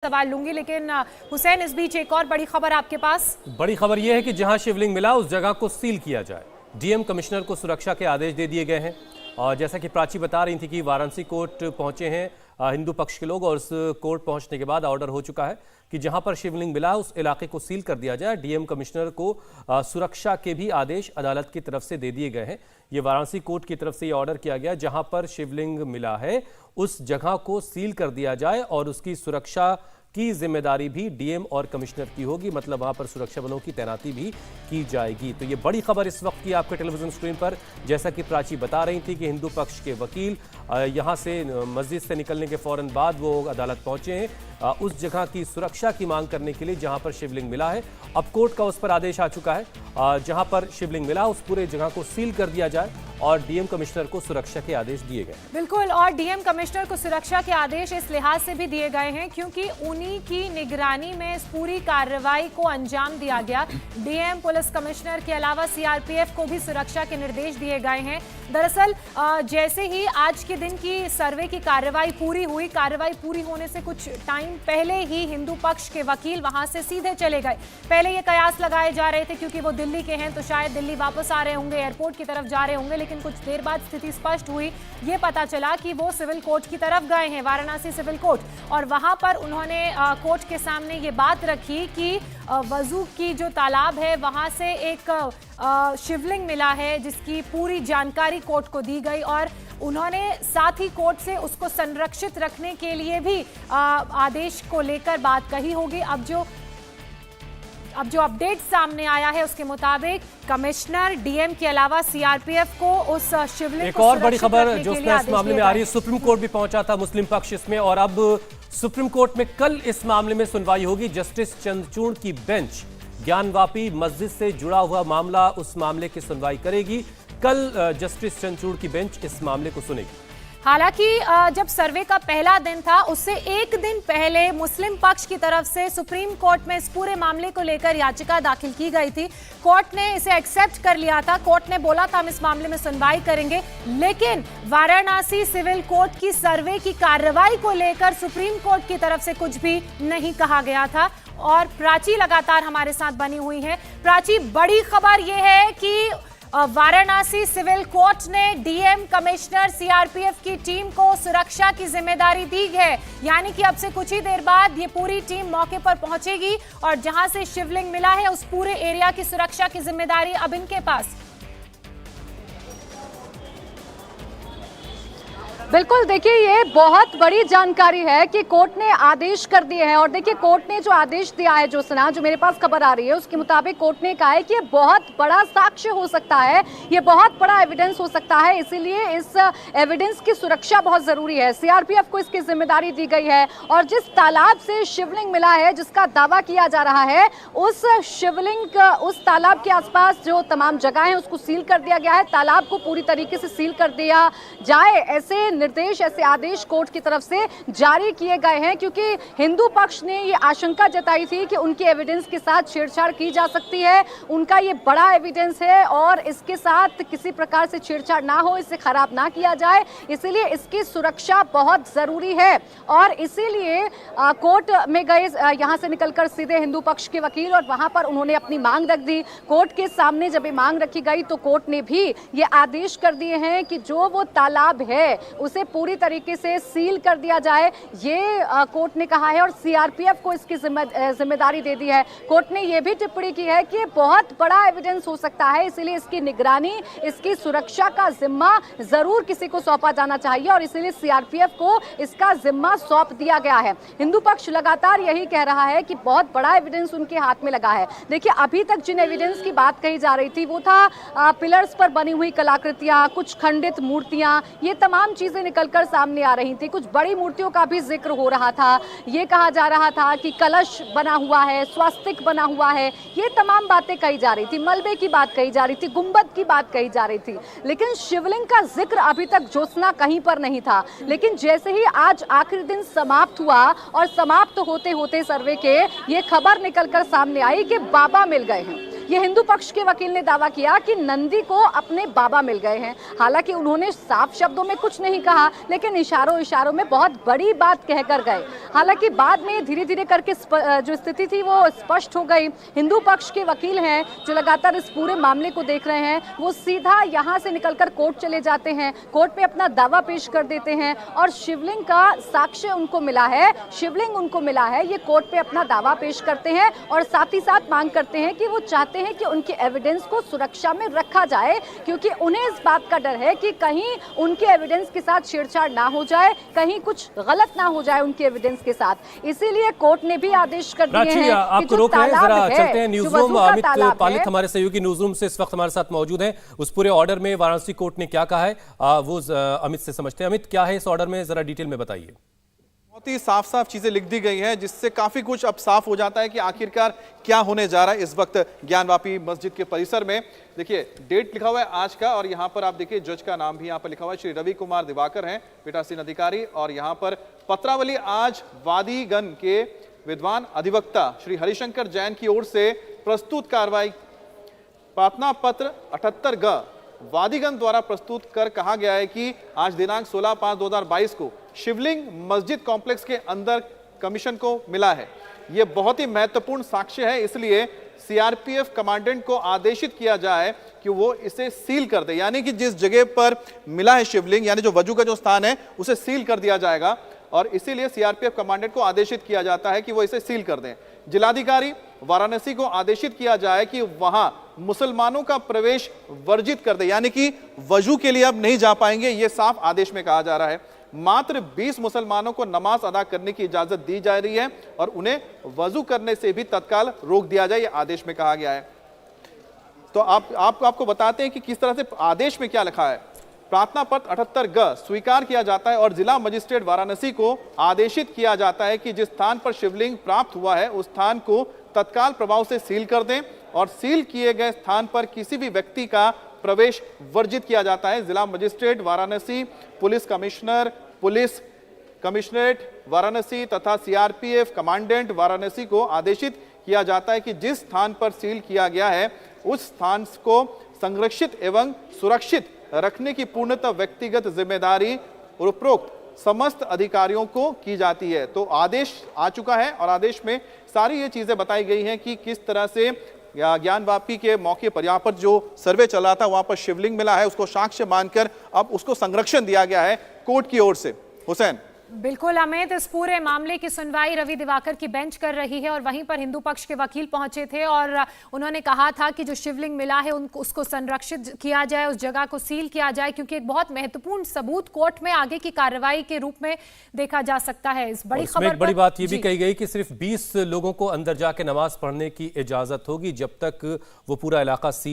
सवाल लूंगी, लेकिन हुसैन इस बीच एक और बड़ी खबर आपके पास। बड़ी खबर यह है कि जहां शिवलिंग मिला उस जगह को सील किया जाए। डीएम कमिश्नर को सुरक्षा के आदेश दे दिए गए हैं। और जैसा कि प्राची बता रही थी कि वाराणसी कोर्ट पहुंचे हैं हिंदू पक्ष के लोग, और उस कोर्ट पहुंचने के बाद ऑर्डर हो चुका है कि जहां पर शिवलिंग मिला उस इलाके को सील कर दिया जाए। डीएम कमिश्नर को सुरक्षा के भी आदेश अदालत की तरफ से दे दिए गए हैं। ये वाराणसी कोर्ट की तरफ से ये ऑर्डर किया गया, जहां पर शिवलिंग मिला है उस जगह को सील कर दिया जाए और उसकी सुरक्षा की जिम्मेदारी भी डीएम और कमिश्नर की होगी। मतलब वहां पर सुरक्षा बलों की तैनाती भी की जाएगी। तो ये बड़ी खबर इस वक्त की आपके टेलीविजन स्क्रीन पर। जैसा कि प्राची बता रही थी कि हिंदू पक्ष के वकील यहां से मस्जिद से निकलने के फौरन बाद वो अदालत पहुंचे हैं उस जगह की सुरक्षा की मांग करने के लिए जहां पर शिवलिंग मिला है। अब कोर्ट का उस पर आदेश आ चुका है, जहां पर शिवलिंग मिला उस पूरे जगह को सील कर दिया जाए और डीएम कमिश्नर को सुरक्षा के आदेश दिए गए। बिल्कुल, और डीएम कमिश्नर को सुरक्षा के आदेश इस लिहाज से भी दिए गए हैं क्योंकि उन्हीं की निगरानी में इस पूरी कार्रवाई को अंजाम दिया गया। डीएम, पुलिस कमिश्नर के अलावा सीआरपीएफ को भी सुरक्षा के निर्देश दिए गए हैं। दरअसल जैसे ही आज के दिन की सर्वे की कार्रवाई पूरी हुई, कार्रवाई पूरी होने से कुछ टाइम पहले ही हिंदू पक्ष के वकील वहां से सीधे चले गए। पहले ये कयास लगाए जा रहे थे क्योंकि वो दिल्ली के हैं तो शायद दिल्ली वापस आ रहे होंगे, एयरपोर्ट की तरफ जा रहे होंगे, लेकिन कुछ देर बाद स्थिति स्पष्ट हुई। ये पता चला कि वो सिविल कोर्ट की तरफ गए हैं, वाराणसी सिविल कोर्ट, और वहां पर उन्होंने कोर्ट के सामने ये बात रखी कि वजू की जो तालाब है वहां से एक शिवलिंग मिला है जिसकी पूरी जानकारी कोर्ट को दी गई, और उन्होंने साथ ही कोर्ट से उसको संरक्षित रखने के लिए भी आदेश को लेकर बात कही होगी। अब जो अपडेट सामने आया है उसके मुताबिक कमिश्नर, डीएम के अलावा सीआरपीएफ को उस शिवलिंग एक और बड़ी खबर जो इस मामले में आ रही है, सुप्रीम कोर्ट भी पहुंचा था मुस्लिम पक्ष इसमें, और अब सुप्रीम कोर्ट में कल इस मामले में सुनवाई होगी। जस्टिस चंद्रचूड़ की बेंच ज्ञानवापी मस्जिद से जुड़ा हुआ मामला, उस मामले की सुनवाई करेगी। कल जस्टिस चंद्रचूड़ की बेंच इस मामले को सुनेगी। हालांकि जब सर्वे का पहला दिन था उससे एक दिन पहले मुस्लिम पक्ष की तरफ से सुप्रीम कोर्ट में इस पूरे मामले को लेकर याचिका दाखिल की गई थी। कोर्ट ने इसे एक्सेप्ट कर लिया था। कोर्ट ने बोला था हम इस मामले में सुनवाई करेंगे, लेकिन वाराणसी सिविल कोर्ट की सर्वे की कार्रवाई को लेकर सुप्रीम कोर्ट की तरफ से कुछ भी नहीं कहा गया था। और प्राची लगातार हमारे साथ बनी हुई है। प्राची, बड़ी खबर यह है कि वाराणसी सिविल कोर्ट ने डीएम, कमिश्नर, सीआरपीएफ की टीम को सुरक्षा की जिम्मेदारी दी है। यानी कि अब से कुछ ही देर बाद ये पूरी टीम मौके पर पहुंचेगी और जहां से शिवलिंग मिला है उस पूरे एरिया की सुरक्षा की जिम्मेदारी अब इनके पास। बिल्कुल, देखिए ये बहुत बड़ी जानकारी है कि कोर्ट ने आदेश कर दिए हैं। और देखिए कोर्ट ने जो आदेश दिया है, जो मेरे पास खबर आ रही है उसके मुताबिक कोर्ट ने कहा है कि ये बहुत बड़ा साक्ष्य हो सकता है, ये बहुत बड़ा एविडेंस हो सकता है, इसीलिए इस एविडेंस की सुरक्षा बहुत जरूरी है। सीआरपीएफ को इसकी जिम्मेदारी दी गई है और जिस तालाब से शिवलिंग मिला है, जिसका दावा किया जा रहा है, उस शिवलिंग उस तालाब के आसपास जो तमाम जगह है उसको सील कर दिया गया है। तालाब को पूरी तरीके से सील कर दिया जाए, ऐसे निर्देश, ऐसे आदेश कोर्ट की तरफ से जारी किए गए हैं क्योंकि हिंदू पक्ष ने ये आशंका जताई थी कि उनके एविडेंस के साथ छेड़छाड़ की जा सकती है। उनका ये बड़ा एविडेंस है और इसके साथ किसी प्रकार से छेड़छाड़ ना हो, इसे खराब ना किया जाए, इसीलिए इसकी सुरक्षा बहुत जरूरी है। और इसीलिए कोर्ट में गए यहां से निकलकर सीधे हिंदू पक्ष के वकील, और वहां पर उन्होंने अपनी मांग रख दी। कोर्ट के सामने जब ये मांग रखी गई तो कोर्ट ने भी ये आदेश कर दिए हैं कि जो वो तालाब है उसे पूरी तरीके से सील कर दिया जाए, ये कोर्ट ने कहा है। और सीआरपीएफ को इसकी जिम्मेदारी दे दी है। कोर्ट ने यह भी टिप्पणी की है कि बहुत बड़ा एविडेंस हो सकता है, इसीलिए इसकी निगरानी, इसकी सुरक्षा का जिम्मा जरूर किसी को सौंपा जाना चाहिए और इसीलिए सीआरपीएफ को इसका जिम्मा सौंप दिया गया है। हिंदू पक्ष लगातार यही कह रहा है कि बहुत बड़ा एविडेंस उनके हाथ में लगा है। देखिए अभी तक जिन एविडेंस की बात कही जा रही थी वो था पिलर्स पर बनी हुई कलाकृतियां, कुछ खंडित मूर्तियां, ये तमाम चीजें निकलकर सामने आ रही थी। कुछ बड़ी मूर्तियों का भी जिक्र हो रहा था। ये कहा जा रहा था कि कलश बना हुआ है, स्वास्तिक बना हुआ है, ये तमाम बातें कही जा रही थी। मलबे की बात कही जा रही थी, गुंबद की बात कही जा रही थी, लेकिन शिवलिंग का जिक्र अभी तक ज्योत्सना कहीं पर नहीं था। लेकिन जैसे ही आज आखिरी दिन समाप्त हुआ और समाप्त होते होते सर्वे के ये खबर निकलकर सामने आई कि बाबा मिल गए हैं। ये हिंदू पक्ष के वकील ने दावा किया कि नंदी को अपने बाबा मिल गए हैं। हालांकि उन्होंने साफ शब्दों में कुछ नहीं कहा, लेकिन इशारों इशारों में बहुत बड़ी बात कहकर गए। हालांकि बाद में धीरे धीरे करके जो स्थिति थी वो स्पष्ट हो गई। हिंदू पक्ष के वकील हैं जो लगातार इस पूरे मामले को देख रहे हैं, वो सीधा यहाँ से निकलकर कोर्ट चले जाते हैं, कोर्ट में अपना दावा पेश कर देते हैं और शिवलिंग का साक्ष्य उनको मिला है, शिवलिंग उनको मिला है, ये कोर्ट पे अपना दावा पेश करते हैं और साथ ही साथ मांग करते हैं कि वो चाहते हैं कि उनके एविडेंस को सुरक्षा में रखा जाए, क्योंकि उन्हें इस बात का डर है कि कहीं उनके एविडेंस के साथ छेड़छाड़ ना हो जाए, कहीं कुछ गलत ना हो जाए उनके एविडेंस के साथ। इसीलिए कोर्ट ने भी आदेश कर दिए हैं कि आपको जो रोक रहे हैं, तालाब जरा है, चलते हैं न्यूज जो रूम। वजू का अमित तालाब पालित है, हमारे सहयोगी न्यूज रूम से इस वक्त हमारे साथ मौजूद हैं। उस पूरे ऑर्डर में वाराणसी कोर्ट ने क्या कहा है वो अमित से समझते हैं। अमित, क्या है इस ऑर्डर में, जरा डिटेल में बताइए। बहुत ही साफ साफ चीजें लिख दी गई हैं, जिससे काफी कुछ अब साफ हो जाता है कि आखिरकार क्या होने जा रहा है इस वक्त ज्ञानवापी मस्जिद के परिसर में। देखिए, डेट लिखा हुआ है आज का, और यहाँ पर आप देखिए जज का नाम भी यहाँ पर लिखा हुआ है, श्री रवि कुमार दिवाकर हैं, पीठासीन अधिकारी। और यहाँ पर पत्रावली आज वादीगण के विद्वान अधिवक्ता श्री हरिशंकर जैन की ओर से प्रस्तुत कार्रवाई प्रार्थना पत्र 78 ग वादीगण द्वारा प्रस्तुत कर कहा गया है कि आज दिनांक 16/5/2022 को शिवलिंग मस्जिद कॉम्प्लेक्स के अंदर कमीशन को मिला है। यह बहुत ही महत्वपूर्ण साक्ष्य है, इसलिए सीआरपीएफ कमांडेंट को आदेशित किया जाए कि वो इसे सील कर दे, यानी कि जिस जगह पर मिला है शिवलिंग, यानी जो वजू का जो स्थान है, उसे सील कर दिया जाएगा। और इसीलिए सीआरपीएफ कमांडेंट को आदेशित किया जाता है कि वो इसे सील कर दें। जिलाधिकारी वाराणसी को आदेशित किया जाए कि वहां मुसलमानों का प्रवेश वर्जित कर दे, यानी कि वजू के लिए अब नहीं जा पाएंगे, ये साफ आदेश में कहा जा रहा है। मात्र 20 मुसलमानों को नमाज अदा करने की इजाजत दी जा रही है और उन्हें वजू करने से भी तत्काल रोक दिया जाए, यह आदेश में कहा गया है। तो आपको बताते हैं कि किस तरह से आदेश में क्या लिखा है। प्रार्थना पत्र 78 ग स्वीकार किया जाता है और जिला मजिस्ट्रेट वाराणसी को आदेशित किया जाता है कि जिस स्थान पर शिवलिंग प्राप्त हुआ है उस स्थान को तत्काल प्रभाव से सील कर दें और सील किए गए स्थान पर किसी भी व्यक्ति का प्रवेश वर्जित किया जाता है। जिला magistrate Varanasi, police commissioner, police commissionerate Varanasi तथा सीआरपीएफ कमांडेंट वाराणसी को आदेशित किया जाता है कि जिस स्थान पर सील किया गया है उस स्थान को संरक्षित एवं सुरक्षित रखने की पूर्णतः व्यक्तिगत जिम्मेदारी उपरोक्त समस्त अधिकारियों को की जाती है। तो आदेश आ चुका है और आदेश में सारी ये चीजें बताई गई हैं कि किस तरह से ज्ञानवापी के मौके पर यहाँ पर जो सर्वे चल रहा था वहां पर शिवलिंग मिला है, उसको साक्ष्य मानकर अब उसको संरक्षण दिया गया है कोर्ट की ओर से। हुसैन। बिल्कुल अमित, इस पूरे मामले की सुनवाई रवि दिवाकर की बेंच कर रही है और वहीं पर हिंदू पक्ष के वकील पहुंचे थे और उन्होंने कहा था कि जो शिवलिंग मिला है उनको उसको संरक्षित किया जाए, उस जगह को सील किया जाए, क्योंकि एक बहुत महत्वपूर्ण सबूत कोर्ट में आगे की कार्रवाई के रूप में देखा जा सकता है। इस बड़ी खबर एक बड़ी बात यह भी कही गई कि सिर्फ 20 लोगों को अंदर जाके नमाज पढ़ने की इजाजत होगी, जब तक वो पूरा इलाका सील